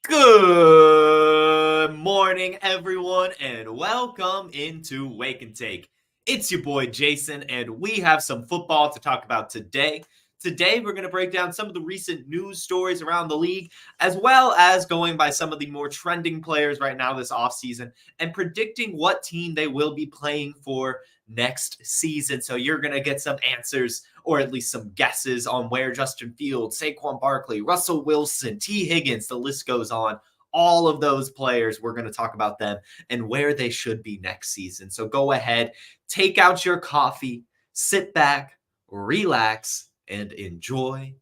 Good morning, everyone, and welcome into Wake and Take. It's your boy Jason, and we have some football to talk about today. Today, we're going to break down some of the recent news stories around the league, as well as going by some of the more trending players right now this offseason and predicting what team they will be playing for next season. So you're going to get some answers or at least some guesses on where Justin Fields, Saquon Barkley, Russell Wilson, T. Higgins, the list goes on. All of those players, we're going to talk about them and where they should be next season. So go ahead, take out your coffee, sit back, relax, and enjoy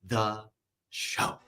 the show.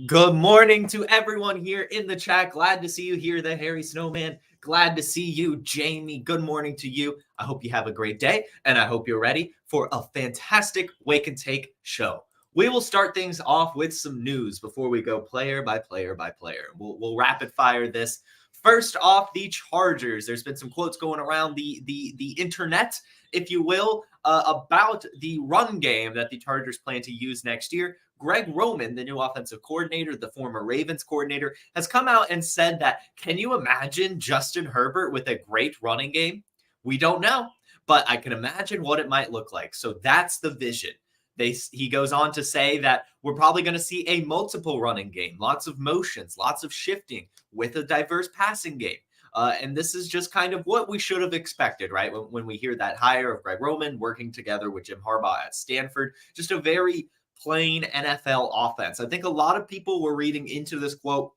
Good morning to everyone here in the chat. Glad to see you here, the Harry Snowman. Glad to see you, Jamie. Good morning to you. I hope you have a great day, and I hope you're ready for a fantastic Wake and Take show. We will start things off with some news before we go player by player by player. We'll rapid fire this. First off, the Chargers. There's been some quotes going around the internet, if you will, about the run game that the Chargers plan to use next year. Greg Roman, the new offensive coordinator, the former Ravens coordinator, has come out and said that, can you imagine Justin Herbert with a great running game? We don't know, but I can imagine what it might look like. So that's the vision. He goes on to say that we're probably going to see a multiple running game, lots of motions, lots of shifting with a diverse passing game. And this is just kind of what we should have expected, right? When we hear that hire of Greg Roman working together with Jim Harbaugh at Stanford, just a very plain NFL offense. I think a lot of people were reading into this quote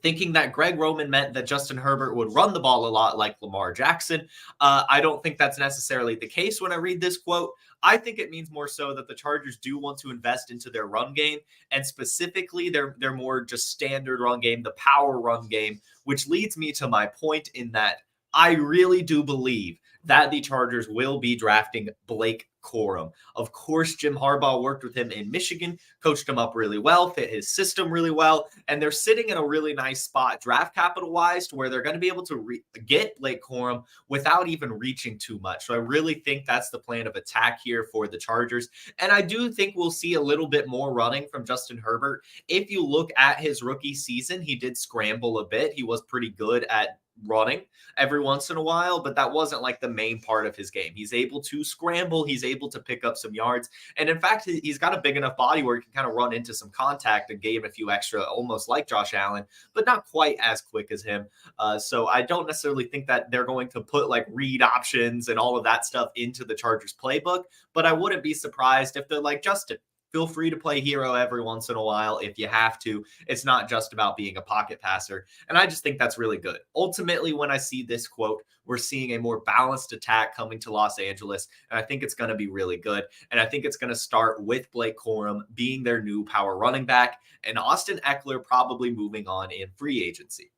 thinking that Greg Roman meant that Justin Herbert would run the ball a lot like Lamar Jackson. I don't think that's necessarily the case when I read this quote. I think it means more so that the Chargers do want to invest into their run game, and specifically their more just standard run game, the power run game, which leads me to my point in that I really do believe that the Chargers will be drafting Blake Corum. Of course, Jim Harbaugh worked with him in Michigan, coached him up really well, fit his system really well, and they're sitting in a really nice spot draft capital-wise to where they're going to be able to get Blake Corum without even reaching too much. So I really think that's the plan of attack here for the Chargers. And I do think we'll see a little bit more running from Justin Herbert. If you look at his rookie season, he did scramble a bit. He was pretty good at running every once in a while, but that wasn't like the main part of his game. He's able to scramble, he's able to pick up some yards, and in fact, he's got a big enough body where he can kind of run into some contact and gain a few extra, almost like Josh Allen, but not quite as quick as him. So I don't necessarily think that they're going to put like read options and all of that stuff into the Chargers playbook, but I wouldn't be surprised if they're like, Justin, feel free to play hero every once in a while if you have to. It's not just about being a pocket passer. And I just think that's really good. Ultimately, when I see this quote, we're seeing a more balanced attack coming to Los Angeles. And I think it's going to be really good. And I think it's going to start with Blake Corum being their new power running back and Austin Eckler probably moving on in free agency.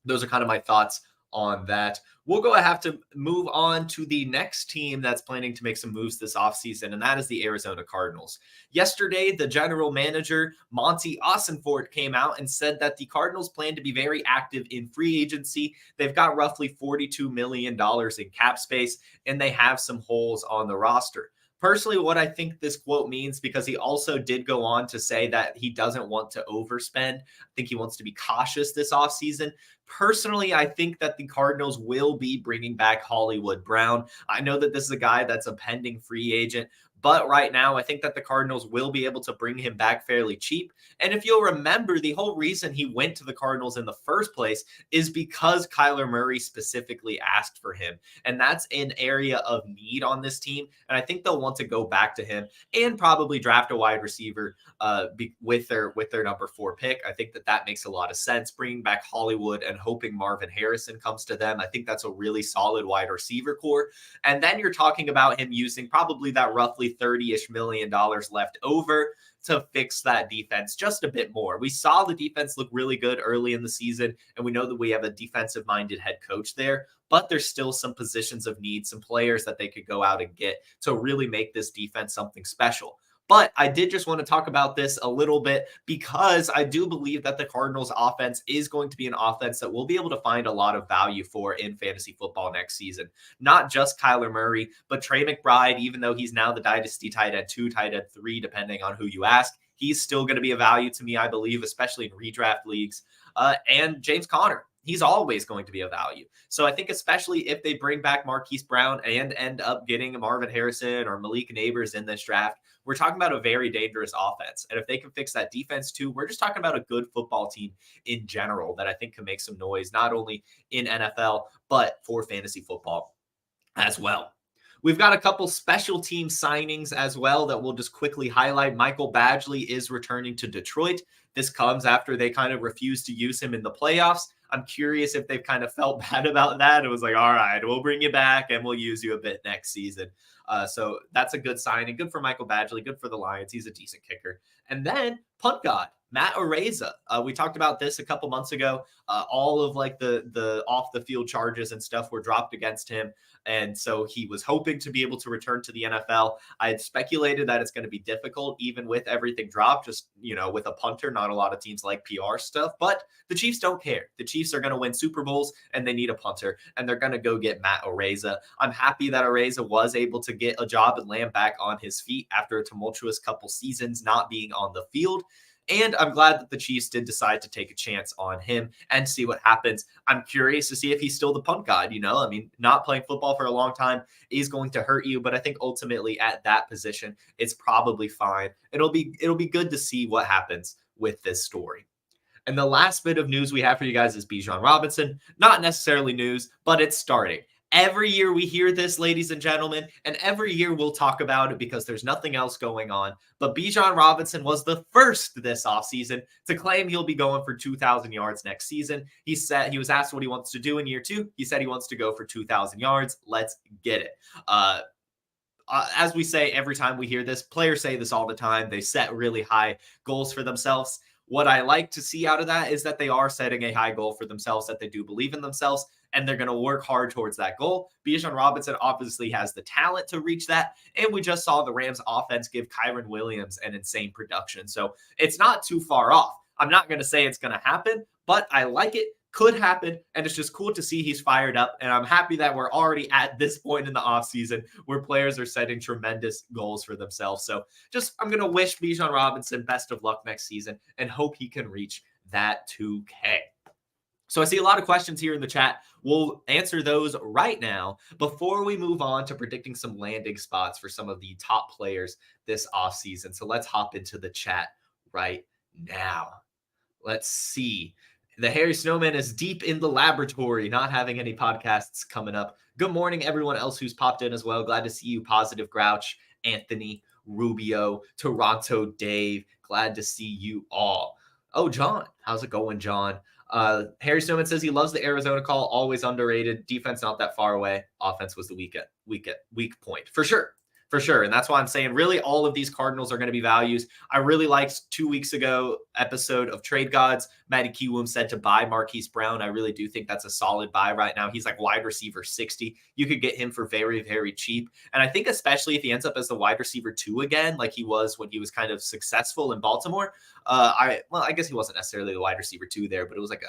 Those are kind of my thoughts on that. We'll go have to move on to the next team that's planning to make some moves this offseason, and that is the Arizona Cardinals. Yesterday, the general manager, Monty Ossenfort, came out and said that the Cardinals plan to be very active in free agency. They've got roughly $42 million in cap space, and they have some holes on the roster. Personally, what I think this quote means, because he also did go on to say that he doesn't want to overspend. I think he wants to be cautious this offseason. Personally, I think that the Cardinals will be bringing back Hollywood Brown. I know that this is a guy that's a pending free agent, but right now, I think that the Cardinals will be able to bring him back fairly cheap. And if you'll remember, the whole reason he went to the Cardinals in the first place is because Kyler Murray specifically asked for him. And that's an area of need on this team. And I think they'll want to go back to him and probably draft a wide receiver with their number 4 pick. I think that makes a lot of sense. Bringing back Hollywood and hoping Marvin Harrison comes to them. I think that's a really solid wide receiver core. And then you're talking about him using probably that roughly $30-ish million left over to fix that defense just a bit more. We saw the defense look really good early in the season, and we know that we have a defensive-minded head coach there, but there's still some positions of need, some players that they could go out and get to really make this defense something special. But I did just want to talk about this a little bit because I do believe that the Cardinals offense is going to be an offense that we'll be able to find a lot of value for in fantasy football next season. Not just Kyler Murray, but Trey McBride, even though he's now the dynasty tight end 2, tight end 3, depending on who you ask. He's still going to be a value to me, I believe, especially in redraft leagues. And James Conner, he's always going to be a value. So I think especially if they bring back Marquise Brown and end up getting Marvin Harrison or Malik Neighbors in this draft, we're talking about a very dangerous offense. And if they can fix that defense too, we're just talking about a good football team in general that I think can make some noise, not only in NFL, but for fantasy football as well. We've got a couple special team signings as well that we'll just quickly highlight. Michael Badgley is returning to Detroit. This comes after they kind of refused to use him in the playoffs. I'm curious if they've kind of felt bad about that. It was like, all right, we'll bring you back and we'll use you a bit next season. So that's a good signing. Good for Michael Badgley. Good for the Lions. He's a decent kicker. And then punt god, Matt Araiza. We talked about this a couple months ago. All of like the off the field charges and stuff were dropped against him. And so he was hoping to be able to return to the NFL. I had speculated that it's going to be difficult, even with everything dropped, just, with a punter. Not a lot of teams like PR stuff, but the Chiefs don't care. The Chiefs are going to win Super Bowls and they need a punter, and they're going to go get Matt Araiza. I'm happy that Araiza was able to get a job and land back on his feet after a tumultuous couple seasons not being on the field. And I'm glad that the Chiefs did decide to take a chance on him and see what happens. I'm curious to see if he's still the punt god. Not playing football for a long time is going to hurt you, but I think ultimately at that position, it's probably fine. It'll be good to see what happens with this story. And the last bit of news we have for you guys is Bijan Robinson. Not necessarily news, but it's starting. Every year we hear this, ladies and gentlemen, and every year we'll talk about it because there's nothing else going on. But Bijan Robinson was the first this offseason to claim he'll be going for 2,000 yards next season. He said he was asked what he wants to do in year 2. He said he wants to go for 2,000 yards. Let's get it. As we say every time we hear this, players say this all the time. They set really high goals for themselves. What I like to see out of that is that they are setting a high goal for themselves, that they do believe in themselves, and they're going to work hard towards that goal. Bijan Robinson obviously has the talent to reach that, and we just saw the Rams offense give Kyren Williams an insane production. So it's not too far off. I'm not going to say it's going to happen, but I like it. Could happen, and it's just cool to see he's fired up, and I'm happy that we're already at this point in the offseason where players are setting tremendous goals for themselves. So I'm going to wish Bijan Robinson best of luck next season and hope he can reach that 2K. So I see a lot of questions here in the chat. We'll answer those right now before we move on to predicting some landing spots for some of the top players this offseason. So let's hop into the chat right now. Let's see. The Harry Snowman is deep in the laboratory, not having any podcasts coming up. Good morning, everyone else who's popped in as well. Glad to see you, Positive Grouch, Anthony, Rubio, Toronto Dave. Glad to see you all. Oh, John. How's it going, John? Harry Snowman says he loves the Arizona call. Always underrated. Defense not that far away. Offense was the weak point. For sure. For sure. And that's why I'm saying really all of these Cardinals are going to be values. I really liked 2 weeks ago episode of Trade Gods. Matty Kiwoom said to buy Marquise Brown. I really do think that's a solid buy right now. He's like wide receiver 60. You could get him for very, very cheap. And I think especially if he ends up as the wide receiver 2 again, like he was when he was kind of successful in Baltimore. I guess he wasn't necessarily the wide receiver 2 there, but it was like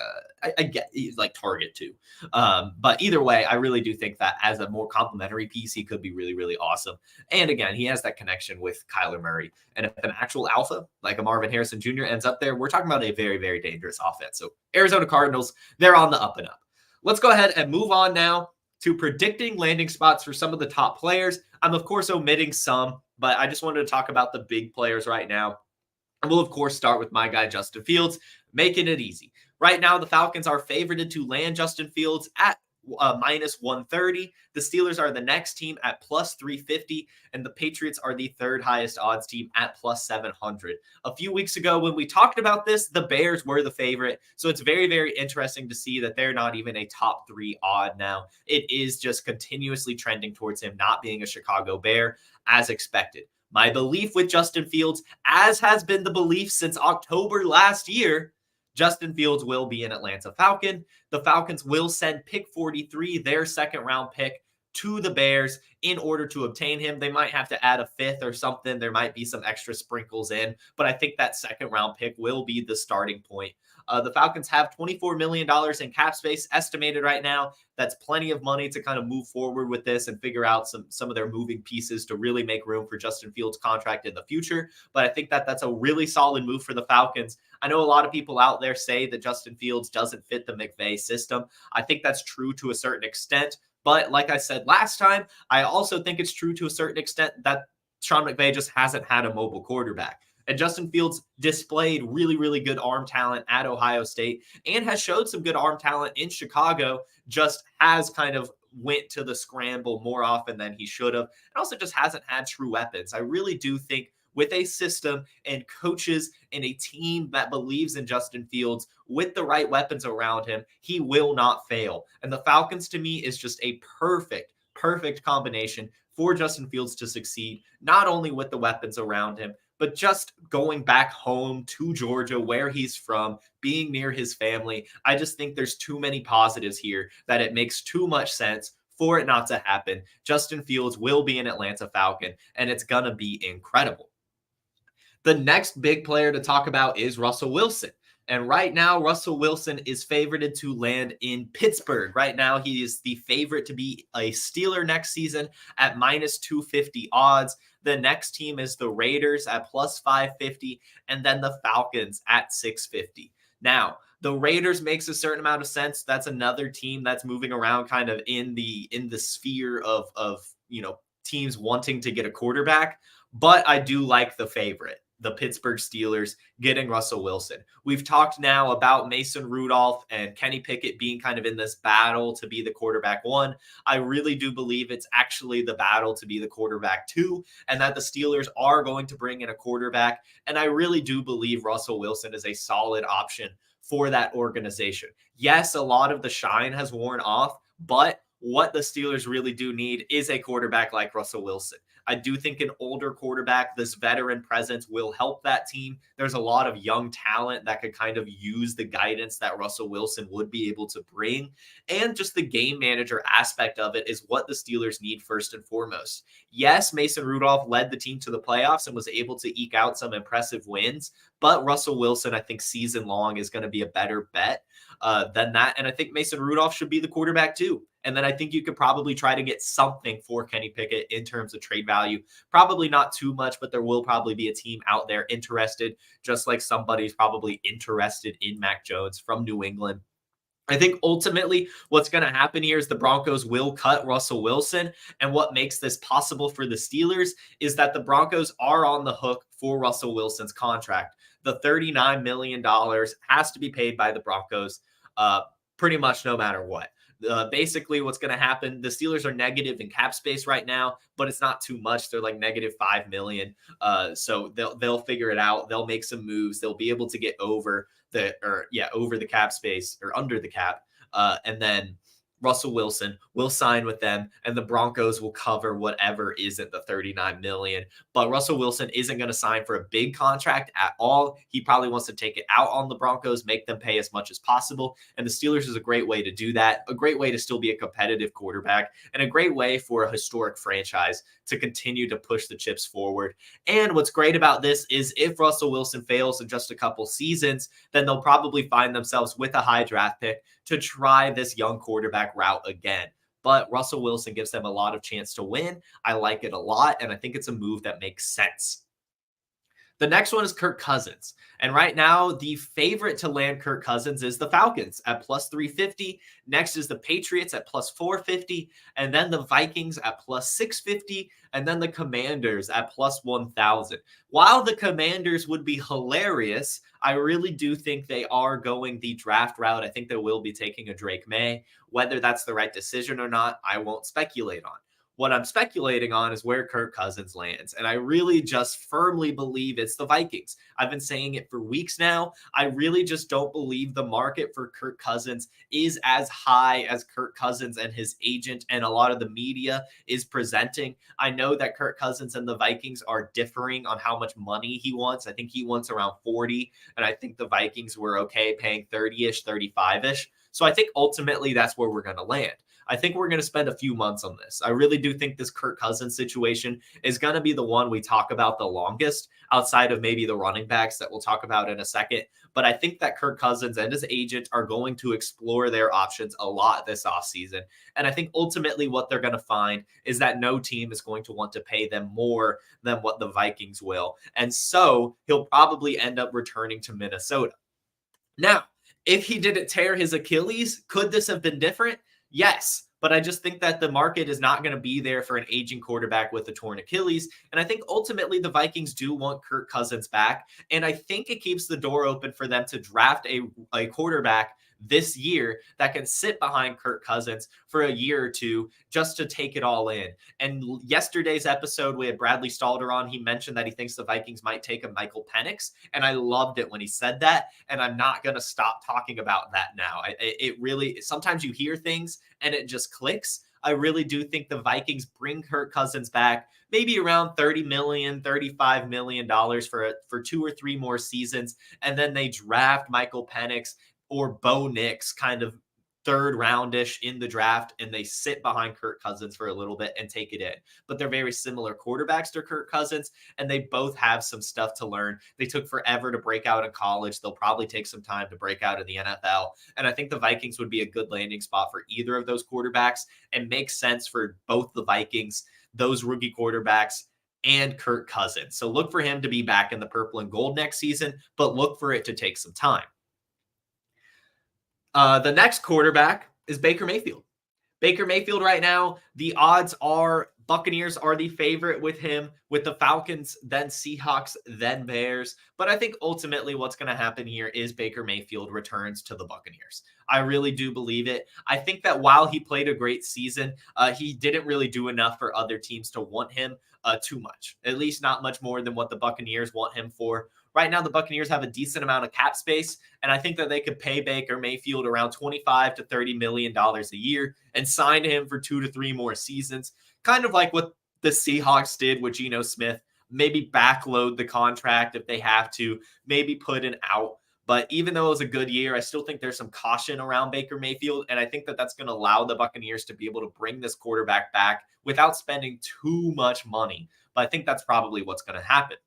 I get he's like target 2. But either way, I really do think that as a more complementary piece, he could be really, really awesome. And again, he has that connection with Kyler Murray. And if an actual alpha like a Marvin Harrison Jr. ends up there, we're talking about a very, very dangerous offense. So Arizona Cardinals, they're on the up and up. Let's go ahead and move on now to predicting landing spots for some of the top players. I'm, of course, omitting some, but I just wanted to talk about the big players right now. And we'll, of course, start with my guy, Justin Fields, making it easy. Right now, the Falcons are favored to land Justin Fields at minus 130. The Steelers are the next team at plus 350, and the Patriots are the third highest odds team at plus 700. A few weeks ago when we talked about this, the Bears were the favorite. So it's very, very interesting to see that they're not even a top 3 odd now. It is just continuously trending towards him not being a Chicago Bear as expected. My belief with Justin Fields, as has been the belief since October last year, Justin Fields will be an Atlanta Falcon. The Falcons will send pick 43, their second round pick, to the Bears in order to obtain him. They might have to add a fifth or something. There might be some extra sprinkles in, but I think that second round pick will be the starting point. The Falcons have $24 million in cap space estimated right now. That's plenty of money to kind of move forward with this and figure out some of their moving pieces to really make room for Justin Fields' contract in the future. But I think that that's a really solid move for the Falcons. I know a lot of people out there say that Justin Fields doesn't fit the McVay system. I think that's true to a certain extent. But like I said last time, I also think it's true to a certain extent that Sean McVay just hasn't had a mobile quarterback. And Justin Fields displayed really, really good arm talent at Ohio State and has showed some good arm talent in Chicago, just has kind of went to the scramble more often than he should have, and also just hasn't had true weapons. I really do think with a system and coaches and a team that believes in Justin Fields with the right weapons around him, he will not fail. And the Falcons, to me, is just a perfect combination for Justin Fields to succeed, not only with the weapons around him, but just going back home to Georgia, where he's from, being near his family. I just think there's too many positives here that it makes too much sense for it not to happen. Justin Fields will be an Atlanta Falcon, and it's going to be incredible. The next big player to talk about is Russell Wilson. And right now, Russell Wilson is favored to land in Pittsburgh. Right now, he is the favorite to be a Steeler next season at minus 250 odds. The next team is the Raiders at plus 550, and then the Falcons at 650. Now, the Raiders makes a certain amount of sense. That's another team that's moving around kind of in the sphere of teams wanting to get a quarterback. But I do like the favorite, the Pittsburgh Steelers, getting Russell Wilson. We've talked now about Mason Rudolph and Kenny Pickett being kind of in this battle to be the quarterback one. I really do believe it's actually the battle to be the quarterback two, and that the Steelers are going to bring in a quarterback. And I really do believe Russell Wilson is a solid option for that organization. Yes, a lot of the shine has worn off, but what the Steelers really do need is a quarterback like Russell Wilson. I do think an older quarterback, this veteran presence, will help that team. There's a lot of young talent that could kind of use the guidance that Russell Wilson would be able to bring. And just the game manager aspect of it is what the Steelers need first and foremost. Yes, Mason Rudolph led the team to the playoffs and was able to eke out some impressive wins, but Russell Wilson, I think season long, is going to be a better bet than that. And I think Mason Rudolph should be the quarterback too. And then I think you could probably try to get something for Kenny Pickett in terms of trade value. Probably not too much, but there will probably be a team out there interested, just like somebody's probably interested in Mac Jones from New England. I think ultimately what's going to happen here is the Broncos will cut Russell Wilson. And what makes this possible for the Steelers is that the Broncos are on the hook for Russell Wilson's contract. The $39 million has to be paid by the Broncos pretty much no matter what. Basically what's going to happen, the Steelers are negative in cap space right now, but it's not too much. They're like negative $5 million. So they'll figure it out. They'll make some moves. They'll be able to get over the cap space or under the cap. And then Russell Wilson will sign with them, and the Broncos will cover whatever isn't the $39 million. But Russell Wilson isn't going to sign for a big contract at all. He probably wants to take it out on the Broncos, make them pay as much as possible. And the Steelers is a great way to do that, a great way to still be a competitive quarterback, and a great way for a historic franchise to continue to push the chips forward. And what's great about this is if Russell Wilson fails in just a couple seasons, then they'll probably find themselves with a high draft pick to try this young quarterback route again. But Russell Wilson gives them a lot of chance to win. I like it a lot, and I think it's a move that makes sense. The next one is Kirk Cousins. And right now, the favorite to land Kirk Cousins is the Falcons at plus 350. Next is the Patriots at plus 450. And then the Vikings at plus 650. And then the Commanders at plus 1,000. While the Commanders would be hilarious, I really do think they are going the draft route. I think they will be taking a Drake May. Whether that's the right decision or not, I won't speculate on. What I'm speculating on is where Kirk Cousins lands. And I really just firmly believe it's the Vikings. I've been saying it for weeks now. I really just don't believe the market for Kirk Cousins is as high as Kirk Cousins and his agent and a lot of the media is presenting. I know that Kirk Cousins and the Vikings are differing on how much money he wants. I think he wants around 40, and I think the Vikings were okay paying 30-ish, 35-ish. So I think ultimately that's where we're going to land. I think we're going to spend a few months on this. I really do think this Kirk Cousins situation is going to be the one we talk about the longest, outside of maybe the running backs that we'll talk about in a second. But I think that Kirk Cousins and his agent are going to explore their options a lot this offseason. And I think ultimately what they're going to find is that no team is going to want to pay them more than what the Vikings will. And so he'll probably end up returning to Minnesota. Now, if he didn't tear his Achilles, could this have been different? Yes. But I just think that the market is not going to be there for an aging quarterback with a torn Achilles. And I think ultimately the Vikings do want Kirk Cousins back. And I think it keeps the door open for them to draft a quarterback this year that can sit behind Kirk Cousins for a year or two just to take it all in. And yesterday's episode, we had Bradley Stalder on. He mentioned that he thinks the Vikings might take a Michael Penix. And I loved it when he said that. And I'm not going to stop talking about that now. It really, sometimes you hear things and it just clicks. I really do think the Vikings bring Kirk Cousins back, maybe around $30 million, $35 million for 2 or 3 more seasons. And then they draft Michael Penix or Bo Nix kind of third roundish in the draft, and they sit behind Kirk Cousins for a little bit and take it in. But they're very similar quarterbacks to Kirk Cousins, and they both have some stuff to learn. They took forever to break out in college. They'll probably take some time to break out in the NFL. And I think the Vikings would be a good landing spot for either of those quarterbacks and makes sense for both the Vikings, those rookie quarterbacks, and Kirk Cousins. So look for him to be back in the purple and gold next season, but look for it to take some time. The next quarterback is Baker Mayfield. Baker Mayfield right now, the odds are Buccaneers are the favorite with him, with the Falcons, then Seahawks, then Bears. But I think ultimately what's going to happen here is Baker Mayfield returns to the Buccaneers. I really do believe it. I think that while he played a great season, he didn't really do enough for other teams to want him too much, at least not much more than what the Buccaneers want him for. Right now, the Buccaneers have a decent amount of cap space, and I think that they could pay Baker Mayfield around $25 to $30 million a year and sign him for 2 to 3 more seasons, kind of like what the Seahawks did with Geno Smith. Maybe backload the contract if they have to, maybe put an out. But even though it was a good year, I still think there's some caution around Baker Mayfield, and I think that that's going to allow the Buccaneers to be able to bring this quarterback back without spending too much money. But I think that's probably what's going to happen.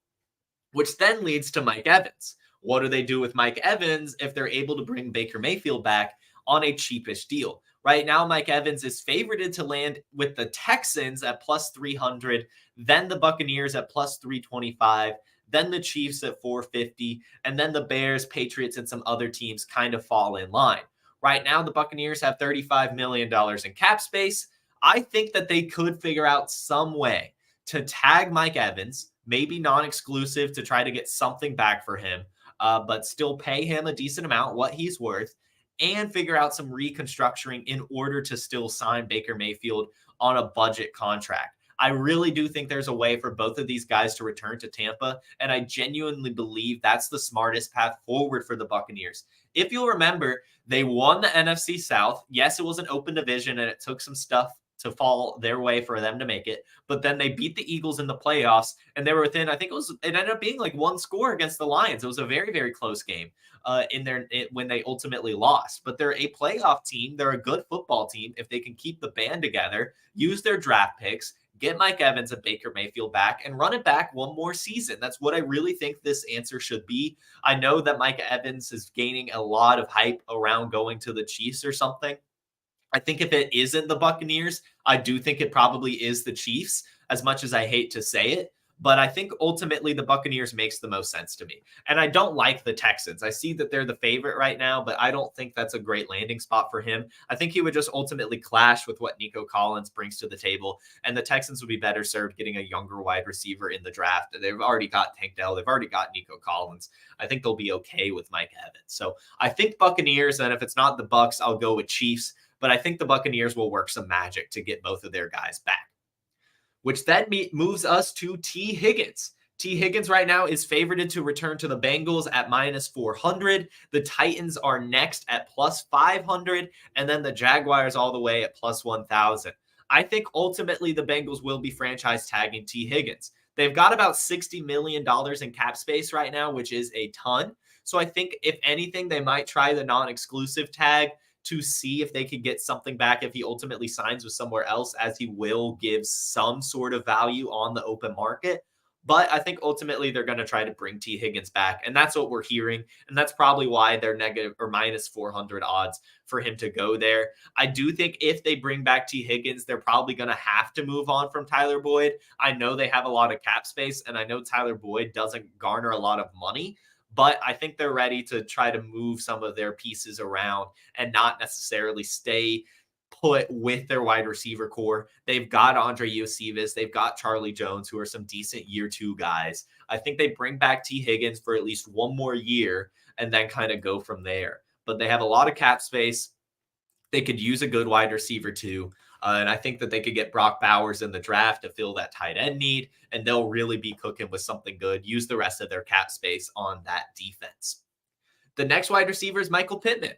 Which then leads to Mike Evans. What do they do with Mike Evans if they're able to bring Baker Mayfield back on a cheapish deal? Right now, Mike Evans is favorited to land with the Texans at plus 300, then the Buccaneers at plus 325, then the Chiefs at 450, and then the Bears, Patriots, and some other teams kind of fall in line. Right now, the Buccaneers have $35 million in cap space. I think that they could figure out some way to tag Mike Evans, maybe non-exclusive to try to get something back for him, but still pay him a decent amount, what he's worth, and figure out some reconstructing in order to still sign Baker Mayfield on a budget contract. I really do think there's a way for both of these guys to return to Tampa, and I genuinely believe that's the smartest path forward for the Buccaneers. If you'll remember, they won the NFC South. Yes, it was an open division, and it took some stuff to fall their way for them to make it. But then they beat the Eagles in the playoffs, and they were within, I think it ended up being like 1 score against the Lions. It was a very, very close game when they ultimately lost. But they're a playoff team. They're a good football team. If they can keep the band together, use their draft picks, get Mike Evans and Baker Mayfield back, and run it back one more season. That's what I really think this answer should be. I know that Mike Evans is gaining a lot of hype around going to the Chiefs or something. I think if it isn't the Buccaneers, I do think it probably is the Chiefs, as much as I hate to say it. But I think ultimately the Buccaneers makes the most sense to me. And I don't like the Texans. I see that they're the favorite right now, but I don't think that's a great landing spot for him. I think he would just ultimately clash with what Nico Collins brings to the table. And the Texans would be better served getting a younger wide receiver in the draft. They've already got Tank Dell. They've already got Nico Collins. I think they'll be okay with Mike Evans. So I think Buccaneers, and if it's not the Bucs, I'll go with Chiefs. But I think the Buccaneers will work some magic to get both of their guys back. Which then moves us to T. Higgins. T. Higgins right now is favorited to return to the Bengals at minus 400. The Titans are next at plus 500. And then the Jaguars all the way at plus 1,000. I think ultimately the Bengals will be franchise tagging T. Higgins. They've got about $60 million in cap space right now, which is a ton. So I think if anything, they might try the non-exclusive tag to see if they could get something back if he ultimately signs with somewhere else, as he will give some sort of value on the open market. But I think ultimately they're going to try to bring T. Higgins back. And that's what we're hearing. And that's probably why they're negative or minus 400 odds for him to go there. I do think if they bring back T. Higgins, they're probably going to have to move on from Tyler Boyd. I know they have a lot of cap space, and I know Tyler Boyd doesn't garner a lot of money, but I think they're ready to try to move some of their pieces around and not necessarily stay put with their wide receiver core. They've got Andre Iosivas. They've got Charlie Jones, who are some decent year two guys. I think they bring back T. Higgins for at least one more year and then kind of go from there. But they have a lot of cap space. They could use a good wide receiver too. And I think that they could get Brock Bowers in the draft to fill that tight end need, and they'll really be cooking with something good. Use the rest of their cap space on that defense. The next wide receiver is Michael Pittman.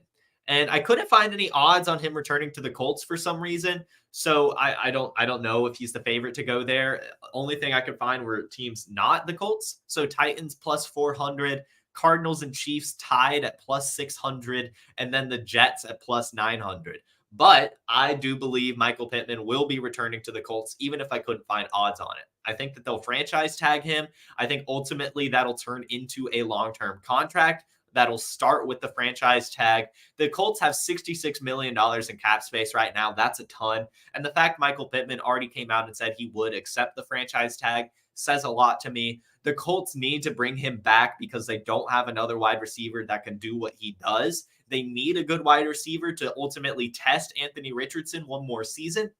And I couldn't find any odds on him returning to the Colts for some reason. So I don't know if he's the favorite to go there. Only thing I could find were teams not the Colts. So Titans plus 400, Cardinals and Chiefs tied at plus 600, and then the Jets at plus 900. But I do believe Michael Pittman will be returning to the Colts, even if I couldn't find odds on it. I think that they'll franchise tag him. I think ultimately that'll turn into a long-term contract. That'll start with the franchise tag. The Colts have $66 million in cap space right now. That's a ton. And the fact Michael Pittman already came out and said he would accept the franchise tag says a lot to me. The Colts need to bring him back because they don't have another wide receiver that can do what he does. They need a good wide receiver to ultimately test Anthony Richardson one more season,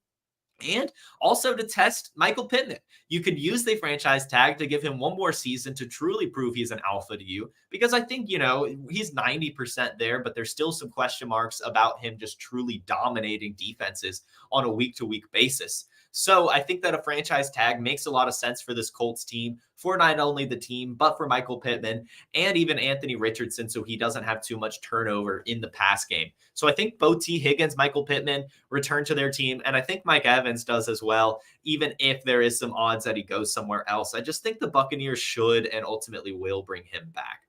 and also to test Michael Pittman. You could use the franchise tag to give him one more season to truly prove he's an alpha to you, because I think, he's 90% there, but there's still some question marks about him just truly dominating defenses on a week-to-week basis. So I think that a franchise tag makes a lot of sense for this Colts team, for not only the team, but for Michael Pittman and even Anthony Richardson, so he doesn't have too much turnover in the pass game. So I think both T. Higgins, Michael Pittman return to their team, and I think Mike Evans does as well, even if there is some odds that he goes somewhere else. I just think the Buccaneers should and ultimately will bring him back.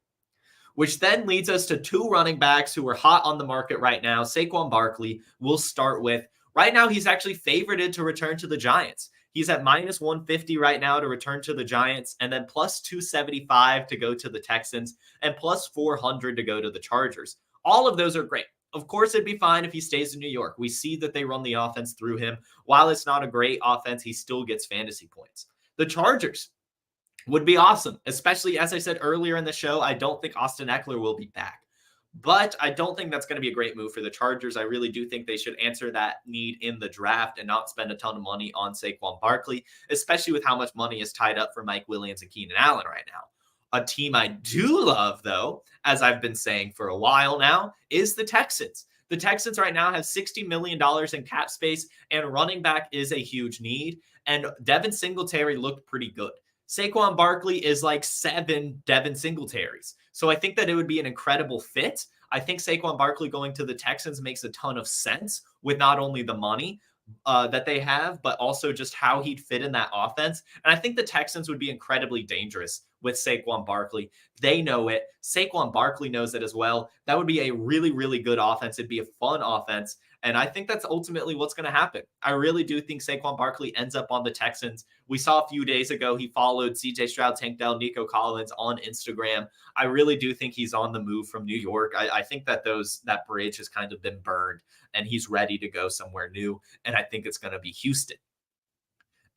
Which then leads us to two running backs who are hot on the market right now. Saquon Barkley, we'll start with. Right now, he's actually favorited to return to the Giants. He's at minus 150 right now to return to the Giants, and then plus 275 to go to the Texans, and plus 400 to go to the Chargers. All of those are great. Of course, it'd be fine if he stays in New York. We see that they run the offense through him. While it's not a great offense, he still gets fantasy points. The Chargers would be awesome, especially, as I said earlier in the show, I don't think Austin Eckler will be back. But I don't think that's going to be a great move for the Chargers. I really do think they should answer that need in the draft and not spend a ton of money on Saquon Barkley, especially with how much money is tied up for Mike Williams and Keenan Allen right now. A team I do love, though, as I've been saying for a while now, is the Texans. The Texans right now have $60 million in cap space, and running back is a huge need. And Devin Singletary looked pretty good. Saquon Barkley is like 7 Devin Singletaries. So I think that it would be an incredible fit. I think Saquon Barkley going to the Texans makes a ton of sense with not only the money that they have, but also just how he'd fit in that offense. And I think the Texans would be incredibly dangerous with Saquon Barkley. They know it. Saquon Barkley knows it as well. That would be a really, really good offense. It'd be a fun offense. And I think that's ultimately what's going to happen. I really do think Saquon Barkley ends up on the Texans. We saw a few days ago, he followed CJ Stroud, Tank Dell, Nico Collins on Instagram. I really do think he's on the move from New York. I think that that bridge has kind of been burned and he's ready to go somewhere new. And I think it's going to be Houston.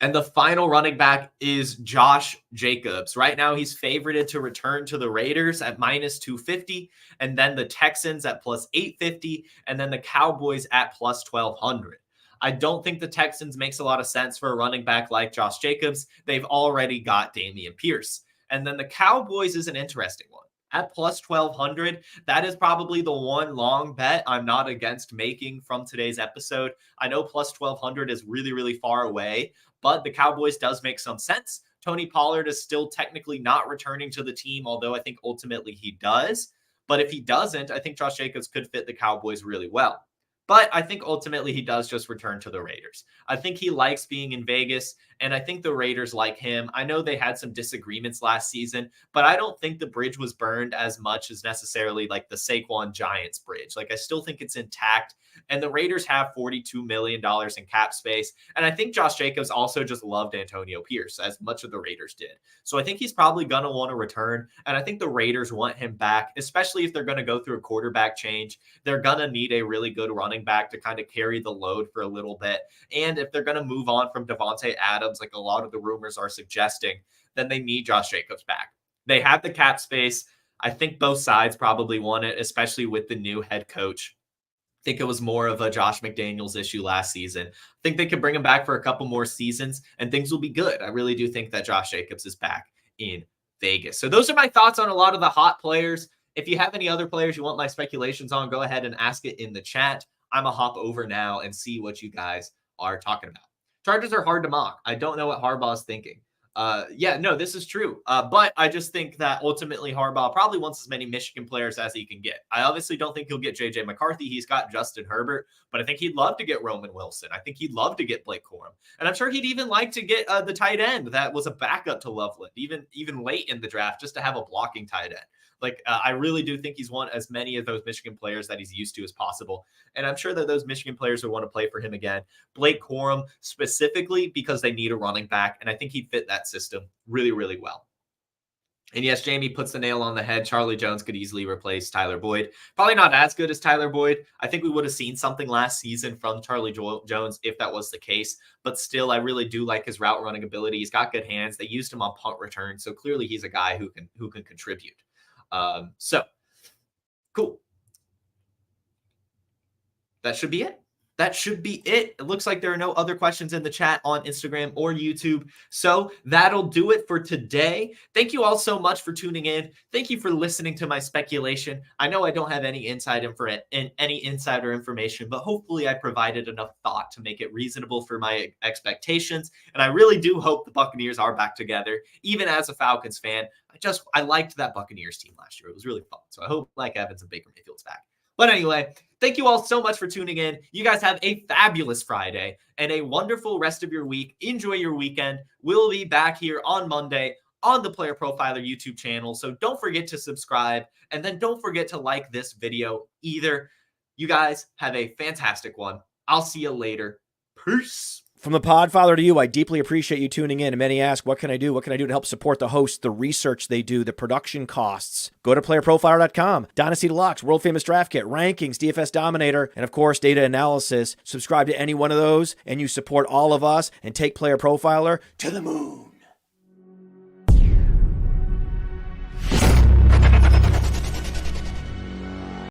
And the final running back is Josh Jacobs. Right now, he's favorited to return to the Raiders at minus 250, and then the Texans at plus 850, and then the Cowboys at plus 1200. I don't think the Texans makes a lot of sense for a running back like Josh Jacobs. They've already got Dameon Pierce. And then the Cowboys is an interesting one. At plus 1200, that is probably the one long bet I'm not against making from today's episode. I know plus 1200 is really, really far away, but the Cowboys does make some sense. Tony Pollard is still technically not returning to the team, although I think ultimately he does. But if he doesn't, I think Josh Jacobs could fit the Cowboys really well. But I think ultimately he does just return to the Raiders. I think he likes being in Vegas, And I think the Raiders like him. I know they had some disagreements last season, but I don't think the bridge was burned as much as necessarily like the Saquon Giants bridge. Like I still think it's intact. And the Raiders have $42 million in cap space. And I think Josh Jacobs also just loved Antonio Pierce as much of the Raiders did. So I think he's probably going to want to return. And I think the Raiders want him back, especially if they're going to go through a quarterback change. They're going to need a really good running back to kind of carry the load for a little bit. And if they're going to move on from Devontae Adams, like a lot of the rumors are suggesting, then they need Josh Jacobs back. They have the cap space. I think both sides probably want it, especially with the new head coach. I think it was more of a Josh McDaniels issue last season. I think they could bring him back for a couple more seasons and things will be good. I really do think that Josh Jacobs is back in Vegas. So those are my thoughts on a lot of the hot players. If you have any other players you want my speculations on, go ahead and ask it in the chat. I'm going to hop over now and see what you guys are talking about. Chargers are hard to mock. I don't know what Harbaugh is thinking. This is true. But I just think that ultimately Harbaugh probably wants as many Michigan players as he can get. I obviously don't think he'll get JJ McCarthy. He's got Justin Herbert, but I think he'd love to get Roman Wilson. I think he'd love to get Blake Corum. And I'm sure he'd even like to get the tight end that was a backup to Loveland, even late in the draft, just to have a blocking tight end. I really do think he's won as many of those Michigan players that he's used to as possible. And I'm sure that those Michigan players would want to play for him again. Blake Corum specifically because they need a running back. And I think he'd fit that system really, really well. And yes, Jamie puts the nail on the head. Charlie Jones could easily replace Tyler Boyd. Probably not as good as Tyler Boyd. I think we would have seen something last season from Charlie Jones if that was the case. But still, I really do like his route running ability. He's got good hands. They used him on punt return. So clearly he's a guy who can contribute. Cool. That should be it. It looks like there are no other questions in the chat on Instagram or YouTube. So that'll do it for today. Thank you all so much for tuning in. Thank you for listening to my speculation. I know I don't have any insider information, but hopefully I provided enough thought to make it reasonable for my expectations. And I really do hope the Buccaneers are back together. Even as a Falcons fan, I liked that Buccaneers team last year. It was really fun. So I hope Mike Evans and Baker Mayfield's back. But anyway, thank you all so much for tuning in. You guys have a fabulous Friday and a wonderful rest of your week. Enjoy your weekend. We'll be back here on Monday on the Player Profiler YouTube channel. So don't forget to subscribe and then don't forget to like this video either. You guys have a fantastic one. I'll see you later. Peace. From the Podfather to you, I deeply appreciate you tuning in. And many ask, what can I do? What can I do to help support the hosts, the research they do, the production costs? Go to playerprofiler.com, Dynasty Deluxe, World Famous Draft Kit, Rankings, DFS Dominator, and of course, data analysis. Subscribe to any one of those, and you support all of us and take Player Profiler to the moon.